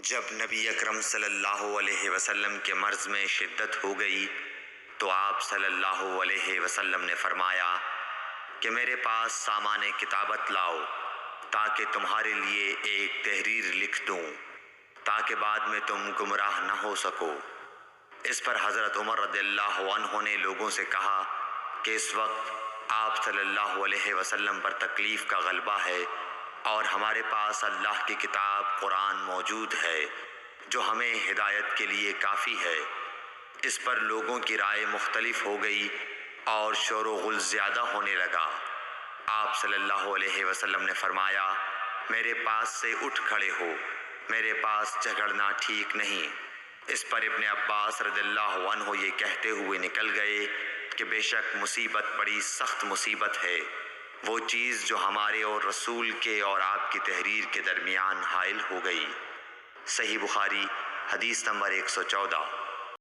جب نبی اکرم صلی اللہ علیہ وسلم کے مرض میں شدت ہو گئی تو آپ صلی اللہ علیہ وسلم نے فرمایا کہ میرے پاس سامان کتابت لاؤ تاکہ تمہارے لیے ایک تحریر لکھ دوں تاکہ بعد میں تم گمراہ نہ ہو سکو۔ اس پر حضرت عمر رضی اللہ عنہ نے لوگوں سے کہا کہ اس وقت آپ صلی اللہ علیہ وسلم پر تکلیف کا غلبہ ہے اور ہمارے پاس اللہ کی کتاب قرآن موجود ہے جو ہمیں ہدایت کے لیے کافی ہے۔ اس پر لوگوں کی رائے مختلف ہو گئی اور شور و غل زیادہ ہونے لگا۔ آپ صلی اللہ علیہ وسلم نے فرمایا، میرے پاس سے اٹھ کھڑے ہو، میرے پاس جھگڑنا ٹھیک نہیں۔ اس پر ابن عباس رضی اللہ عنہ یہ کہتے ہوئے نکل گئے کہ بے شک مصیبت بڑی سخت مصیبت ہے، وہ چیز جو ہمارے اور رسول کے اور آپ کی تحریر کے درمیان حائل ہو گئی۔ صحیح بخاری حدیث نمبر 114۔